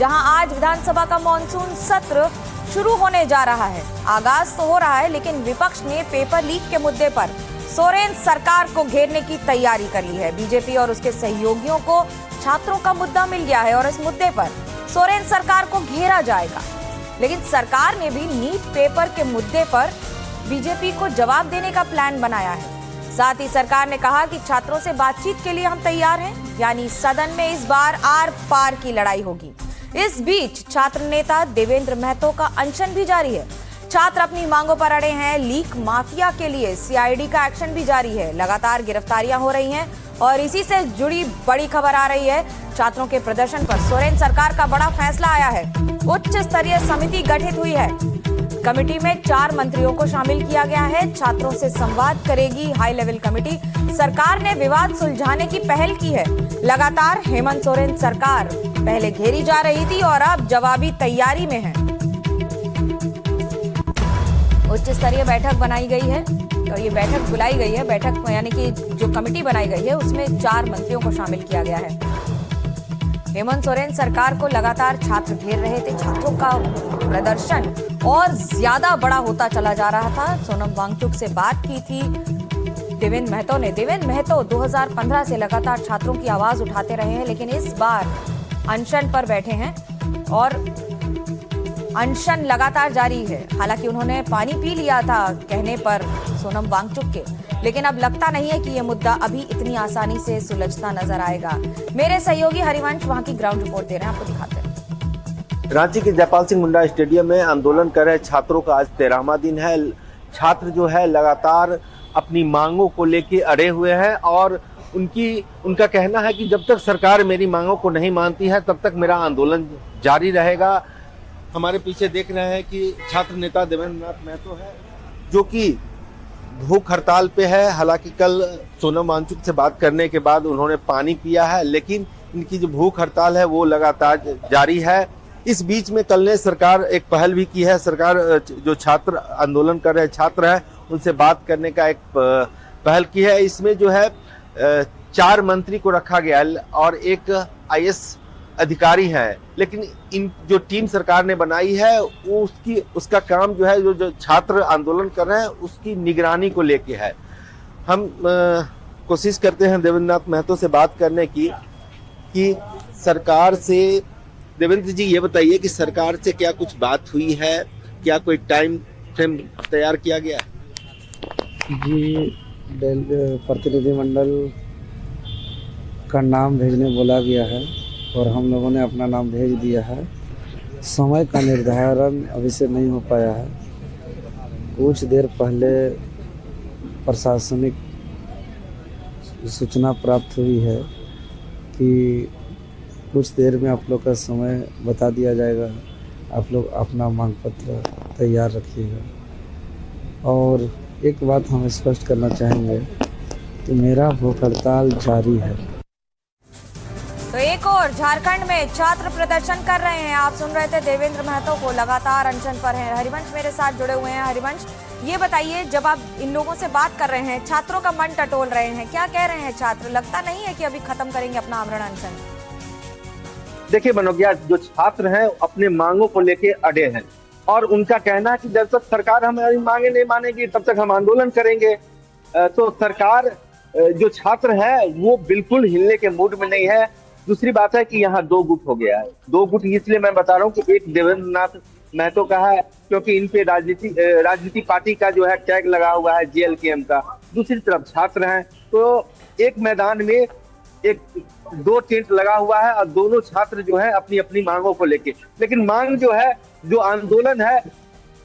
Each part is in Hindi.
जहां आज विधानसभा का मॉनसून सत्र शुरू होने जा रहा है। आगाज तो हो रहा है, लेकिन विपक्ष ने पेपर लीक के मुद्दे पर सोरेन सरकार को घेरने की तैयारी कर ली है। बीजेपी और उसके सहयोगियों को छात्रों का मुद्दा मिल गया है और इस मुद्दे पर सोरेन सरकार को घेरा जाएगा। लेकिन सरकार ने भी नीट पेपर के मुद्दे पर बीजेपी को जवाब देने का प्लान बनाया है। साथ ही सरकार ने कहा कि छात्रों से बातचीत के लिए हम तैयार हैं, यानी सदन में इस बार आर पार की लड़ाई होगी। इस बीच छात्र नेता देवेंद्र महतो का अनशन भी जारी है। छात्र अपनी मांगों पर अड़े हैं। लीक माफिया के लिए सीआईडी का एक्शन भी जारी है। लगातार गिरफ्तारियां हो रही हैं और इसी से जुड़ी बड़ी खबर आ रही है। छात्रों के प्रदर्शन पर सोरेन सरकार का बड़ा फैसला आया है। उच्च स्तरीय समिति गठित हुई है। कमेटी में 4 मंत्रियों को शामिल किया गया है। छात्रों से संवाद करेगी हाई लेवल कमेटी। सरकार ने विवाद सुलझाने की पहल की है। लगातार हेमंत सोरेन सरकार पहले घेरी जा रही थी और अब जवाबी तैयारी में है। उच्च स्तरीय बैठक बनाई गई है और ये बैठक बुलाई गई है। बैठक यानी कि जो कमेटी बनाई गई है उसमें 4 मंत्रियों को शामिल किया गया है। हेमंत सोरेन सरकार को लगातार छात्र घेर रहे थे। छात्रों का प्रदर्शन और ज्यादा बड़ा होता चला जा रहा था। सोनम वांगचुक से बात की थी देवेंद्र महतो ने। देवेंद्र महतो 2015 से लगातार छात्रों की आवाज उठाते रहे हैं, लेकिन इस बार अनशन पर बैठे हैं और अनशन लगातार जारी है। हालांकि उन्होंने पानी पी लिया था कहने पर सोनम वांगचुक के, लेकिन अब लगता नहीं है कि यह मुद्दा अभी इतनी आसानी से सुलझता नजर आएगा। मेरे सहयोगी हरिवंश वहां की ग्राउंड रिपोर्ट दे रहे हैं, आपको दिखाते हैं। रांची के जयपाल सिंह मुंडा स्टेडियम में आंदोलन कर रहे छात्रों का आज 13वां दिन है। छात्र जो है लगातार अपनी मांगों को लेके अड़े हुए हैं और उनका कहना है कि जब तक सरकार मेरी मांगों को नहीं मानती है तब तक मेरा आंदोलन जारी रहेगा। हमारे पीछे देख रहे हैं कि छात्र नेता देवेंद्र नाथ महतो है जो कि भूख हड़ताल पे है। हालांकि कल सोनम वांगचुक से बात करने के बाद उन्होंने पानी पिया है, लेकिन इनकी जो भूख हड़ताल है वो लगातार जारी है। इस बीच में कल ने सरकार एक पहल भी की है। सरकार जो छात्र आंदोलन कर रहे छात्र हैं उनसे बात करने का एक पहल की है। इसमें जो है 4 मंत्री को रखा गया और एक आईएएस अधिकारी है, लेकिन इन जो टीम सरकार ने बनाई है वो उसका काम जो है जो छात्र आंदोलन कर रहे हैं उसकी निगरानी को लेके है। हम कोशिश करते हैं देवेंद्र नाथ महतो से बात करने की कि सरकार से। देवेंद्र जी, ये बताइए कि सरकार से क्या कुछ बात हुई है? क्या कोई टाइम फ्रेम तैयार किया गया है? जी, प्रतिनिधिमंडल का नाम भेजने बोला गया है और हम लोगों ने अपना नाम भेज दिया है। समय का निर्धारण अभी से नहीं हो पाया है। कुछ देर पहले प्रशासनिक सूचना प्राप्त हुई है कि कुछ देर में आप लोग का समय बता दिया जाएगा। आप लोग अपना मांग पत्र तैयार रखिएगा। और एक बात हम स्पष्ट करना चाहेंगे कि मेरा भूख हड़ताल जारी है। तो एक और झारखंड में छात्र प्रदर्शन कर रहे हैं। आप सुन रहे थे देवेंद्र महतो को, लगातार अनशन पर हैं। हरिवंश मेरे साथ जुड़े हुए हैं। हरिवंश, ये बताइए, जब आप इन लोगों से बात कर रहे हैं, छात्रों का मन टटोल रहे हैं, क्या कह रहे हैं छात्र? लगता नहीं है कि अभी खत्म करेंगे अपना आमरण अनशन? देखिए मनोज्ञा, जो छात्र हैं अपने मांगों को लेके अड़े हैं और उनका कहना है कि जब तक सरकार हमारी मांगे नहीं मानेगी तब तक हम आंदोलन करेंगे। तो सरकार जो छात्र है वो बिल्कुल हिलने के मूड में नहीं है। दूसरी बात है कि यहाँ 2 गुट हो गया है। 2 गुट इसलिए मैं बता रहा हूँ कि एक देवेंद्र नाथ महतो का है क्योंकि इन पे राजनीति पार्टी का जो है टैग लगा हुआ है जेएलकेएम का। दूसरी तरफ छात्र हैं, तो एक मैदान में 2 टेंट लगा हुआ है और दोनों छात्र जो है अपनी अपनी मांगों को लेके। लेकिन मांग जो है, जो आंदोलन है,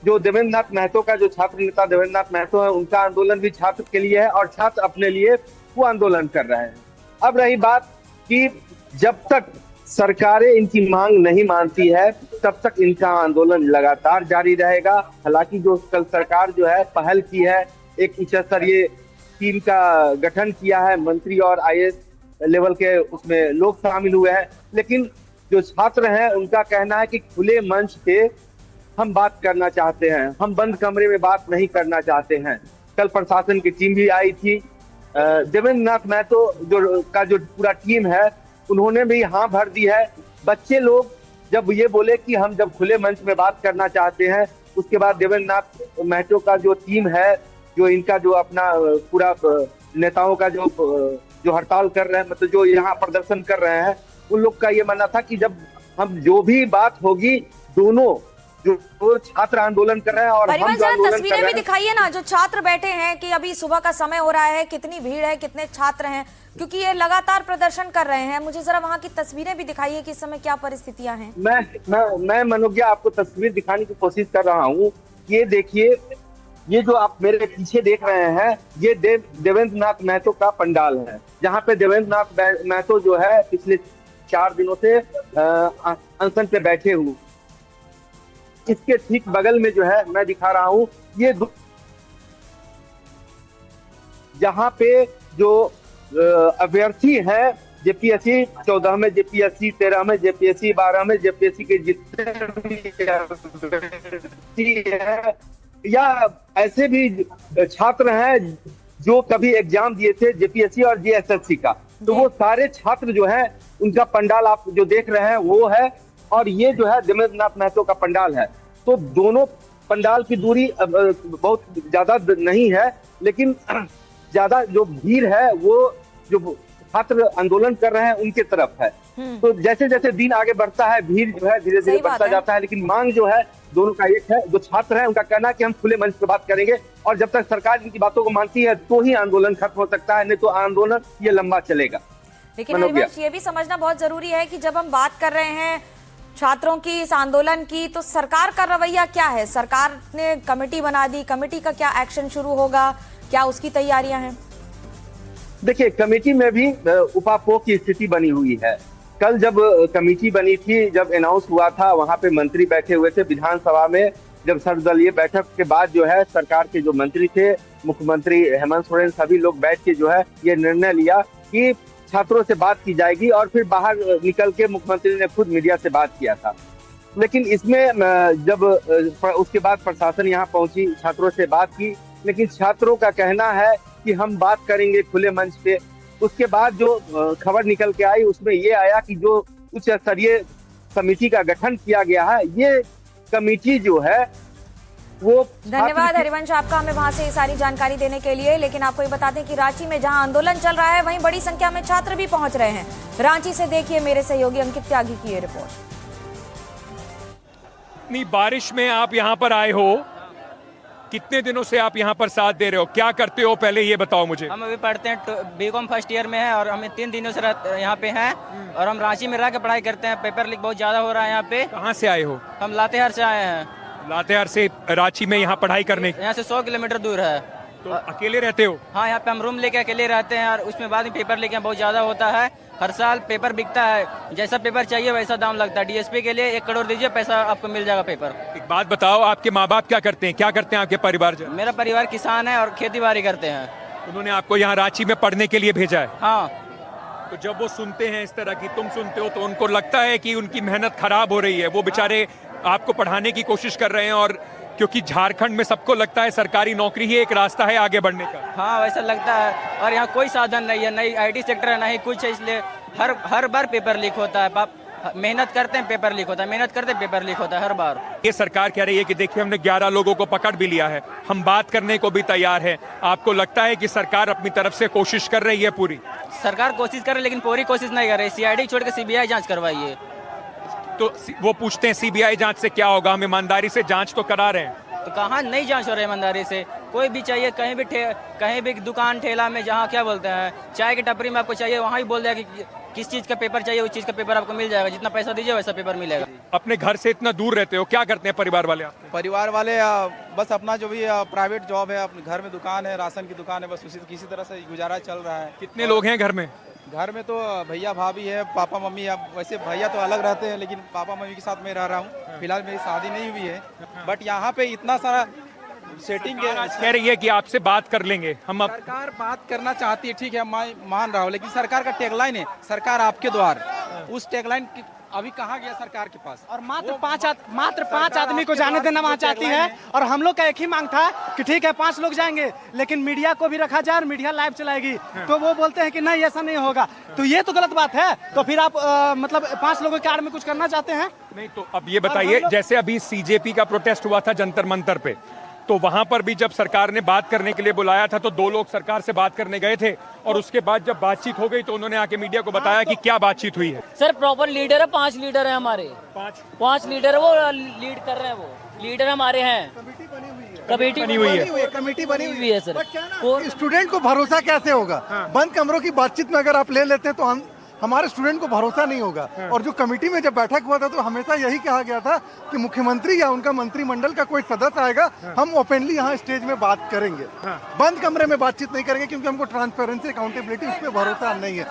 जो देवेंद्र नाथ महतो का, जो छात्र नेता देवेंद्र नाथ महतो है, उनका आंदोलन भी छात्र के लिए है और छात्र अपने लिए वो आंदोलन कर रहे हैं। अब रही बात कि जब तक सरकारें इनकी मांग नहीं मानती है तब तक इनका आंदोलन लगातार जारी रहेगा। हालांकि जो कल सरकार जो है पहल की है, एक उच्च स्तरीय टीम का गठन किया है, मंत्री और आईएएस लेवल के उसमें लोग शामिल हुए हैं, लेकिन जो छात्र हैं उनका कहना है कि खुले मंच पे हम बात करना चाहते हैं, हम बंद कमरे में बात नहीं करना चाहते हैं। कल प्रशासन की टीम भी आई थी। देवेंद्र नाथ महतो जो पूरा टीम है उन्होंने भी हाँ भर दी है। बच्चे लोग जब ये बोले कि हम जब खुले मंच में बात करना चाहते हैं, उसके बाद देवेंद्र नाथ महतो का जो टीम है, जो इनका जो अपना पूरा नेताओं का जो हड़ताल कर रहे हैं, मतलब जो यहाँ प्रदर्शन कर रहे हैं, उन लोग का ये मानना था कि जब हम जो भी बात होगी, दोनों जो छात्र आंदोलन कर रहे हैं और हम परिवहन जो आंदोलन कर तस्वीरें रहे भी हैं, दिखाइए ना, जो छात्र बैठे हैं कि अभी सुबह का समय हो रहा है, कितनी भीड़ है, कितने छात्र हैं, क्योंकि ये लगातार प्रदर्शन कर रहे हैं। मुझे जरा वहां की तस्वीरें भी दिखाइए कि इस समय क्या परिस्थितियां हैं। मैं मनोज्ञा आपको तस्वीर दिखाने की कोशिश कर रहा हूँ। ये देखिए, ये जो आप मेरे पीछे देख रहे हैं, ये देवेंद्र नाथ महतो का पंडाल है, जहाँ पे देवेंद्र नाथ महतो जो है पिछले 4 दिनों से अनशन पे बैठे हुए। इसके ठीक बगल में जो है मैं दिखा रहा हूँ, ये जहाँ पे जो अभ्यर्थी है जेपीएससी 14 में, जेपीएससी 13 में, जेपीएससी 12 में, जेपीएससी के जितने भी अभ्यर्थी है या ऐसे भी छात्र हैं जो कभी एग्जाम दिए थे जेपीएससी और जेएसएससी का, तो वो सारे छात्र जो है, उनका पंडाल आप जो देख रहे हैं वो है, और ये जो है देवेंद्र नाथ महतो का पंडाल है। तो दोनों पंडाल की दूरी बहुत ज्यादा नहीं है, लेकिन ज्यादा जो भीड़ है वो जो छात्र आंदोलन कर रहे हैं उनके तरफ है। तो जैसे जैसे दिन आगे बढ़ता है, भीड़ जो है धीरे धीरे बढ़ता जाता है, लेकिन मांग जो है दोनों का एक है। जो छात्र हैं उनका कहना है कि हम खुले मंच पर बात करेंगे, और जब तक सरकार इनकी बातों को मानती है तो ही आंदोलन खत्म हो सकता है, नहीं तो आंदोलन ये लंबा चलेगा। लेकिन हरिवंश, ये भी समझना बहुत जरूरी है कि जब हम बात कर रहे हैं छात्रों की, इस आंदोलन की, तो सरकार का रवैया क्या है? सरकार ने कमेटी बना दी, कमेटी का क्या एक्शन शुरू होगा, क्या उसकी तैयारियां हैं? देखिए, कमेटी में भी उपापोह की स्थिति बनी हुई है। कल जब कमेटी बनी थी, जब अनाउंस हुआ था, वहां पे मंत्री बैठे हुए थे विधानसभा में। जब सर्वदलीय बैठक के बाद जो है सरकार के जो मंत्री थे, मुख्यमंत्री हेमंत सोरेन, सभी लोग बैठ के जो है ये निर्णय लिया कि छात्रों से बात की जाएगी, और फिर बाहर निकल के मुख्यमंत्री ने खुद मीडिया से बात किया था। लेकिन इसमें जब उसके बाद प्रशासन यहाँ पहुंची, छात्रों से बात की, लेकिन छात्रों का कहना है कि हम बात करेंगे खुले मंच पे। उसके बाद जो खबर निकल के आई, उसमें ये आया कि जो उच्च स्तरीय समिति का गठन किया गया है, ये कमेटी जो है वो। धन्यवाद हरिवंश आपका, हमें वहां से ये सारी जानकारी देने के लिए। लेकिन आपको ये बता दें कि रांची में जहां आंदोलन चल रहा है, वहीं बड़ी संख्या में छात्र भी पहुंच रहे हैं। रांची से देखिए मेरे सहयोगी अंकित त्यागी की ये रिपोर्ट। इतनी बारिश में आप यहाँ पर आए हो, कितने दिनों से आप यहाँ पर साथ दे रहे हो, क्या करते हो, पहले ये बताओ मुझे। हम अभी पढ़ते हैं, बीकॉम फर्स्ट ईयर में है, और हम 3 दिनों से यहाँ पे हैं, और हम रांची में रह के पढ़ाई करते हैं। पेपर लीक बहुत ज्यादा हो रहा है यहाँ पे। कहाँ से आए हो? हम लातेहार से आए हैं। लातेहार से रांची में यहाँ पढ़ाई करने? यहाँ से 100 किलोमीटर दूर है। तो अकेले रहते हो? हाँ, यहाँ पे हम रूम लेके अकेले रहते हैं, और उसमें बाद में पेपर लीक बहुत ज्यादा होता है। हर साल पेपर बिकता है, जैसा पेपर चाहिए वैसा दाम लगता है। डीएसपी के लिए 1 करोड़ दीजिए, पैसा आपको मिल जाएगा पेपर। एक बात बताओ, आपके माँ बाप क्या करते हैं, क्या करते हैं आपके परिवार? मेरा परिवार किसान है और खेती बाड़ी करते हैं। उन्होंने आपको यहाँ रांची में पढ़ने के लिए भेजा है? हाँ। तो जब वो सुनते हैं इस तरह की, तुम सुनते हो, तो उनको लगता है कि उनकी मेहनत खराब हो रही है? वो बेचारे आपको पढ़ाने की कोशिश कर रहे हैं, और क्योंकि झारखंड में सबको लगता है सरकारी नौकरी ही एक रास्ता है आगे बढ़ने का। हाँ, वैसा लगता है, और यहाँ कोई साधन नहीं है, नहीं आईटी सेक्टर है, नहीं कुछ है, इसलिए हर बार पेपर लीक होता है। बाप मेहनत करते हैं, पेपर लीक होता है, मेहनत करते हैं, पेपर लीक होता है हर बार। ये सरकार कह रही है कि देखिए हमने 11 लोगों को पकड़ भी लिया है, हम बात करने को भी तैयार है। आपको लगता है कि सरकार अपनी तरफ से कोशिश कर रही है पूरी? सरकार कोशिश कर रही है, लेकिन पूरी कोशिश नहीं कर रही। सीआईडी छोड़ के सीबीआई जांच करवाइए। तो वो पूछते हैं सीबीआई जांच से क्या होगा, हम ईमानदारी से जांच तो करा रहे हैं। तो कहाँ नहीं जांच हो रही ईमानदारी से? कोई भी चाहिए, कहीं भी दुकान ठेला में, जहाँ क्या बोलते हैं, चाय की टपरी में आपको चाहिए, वहाँ ही बोल दिया कि किस चीज़ का पेपर चाहिए, उस चीज़ का पेपर आपको मिल जाएगा। जितना पैसा दीजिए वैसा पेपर मिलेगा। अपने घर से इतना दूर रहते हो, क्या करते हैं परिवार वाले आपके? परिवार वाले बस अपना जो भी प्राइवेट जॉब है, अपने घर में दुकान है, राशन की दुकान है, बस उसी किसी तरह से गुजारा चल रहा है। कितने लोग हैं घर में? घर में तो भैया भाभी है, पापा मम्मी। अब वैसे भैया तो अलग रहते हैं, लेकिन पापा मम्मी के साथ मैं रह रहा हूँ। फिलहाल मेरी शादी नहीं हुई है, बट यहाँ पे इतना सारा सेटिंग कह रही है कि आपसे बात कर लेंगे हम। अब सरकार बात करना चाहती है, ठीक है, मैं मान रहा हूँ, लेकिन सरकार का टैगलाइन है सरकार आपके द्वार। उस टैगलाइन अभी कहाँ गया सरकार के पास? और मात्र पांच आदमी को जाने देना वहाँ चाहती है। और हम लोग का एक ही मांग था कि ठीक है 5 लोग जाएंगे, लेकिन मीडिया को भी रखा जाए और मीडिया लाइव चलाएगी। तो वो बोलते हैं कि नहीं ऐसा नहीं होगा, तो ये तो गलत बात है। तो फिर आप मतलब 5 लोगों के आड़ में कुछ करना चाहते हैं? नहीं तो अब ये बताइए, जैसे अभी सीजेपी का प्रोटेस्ट हुआ था जंतर मंतर पे, तो वहां पर भी जब सरकार ने बात करने के लिए बुलाया था तो 2 लोग सरकार से बात करने गए थे, और उसके बाद जब बातचीत हो गई तो उन्होंने आके मीडिया को बताया कि क्या बातचीत हुई है। सर प्रॉपर लीडर है, 5 लीडर है हमारे, 5 लीडर है, वो लीड कर रहे हैं, वो लीडर हमारे हैं। कमेटी बनी हुई है सर। स्टूडेंट को भरोसा कैसे होगा? बंद कमरों की बातचीत में अगर आप ले लेते हैं तो हमारे स्टूडेंट को भरोसा नहीं होगा। और जो कमेटी में जब बैठक हुआ था तो हमेशा यही कहा गया था कि मुख्यमंत्री या उनका मंत्रिमंडल का कोई सदस्य आएगा, हम ओपनली यहाँ स्टेज में बात करेंगे, बंद कमरे में बातचीत नहीं करेंगे, क्योंकि हमको ट्रांसपेरेंसी अकाउंटेबिलिटी उस पर भरोसा नहीं है।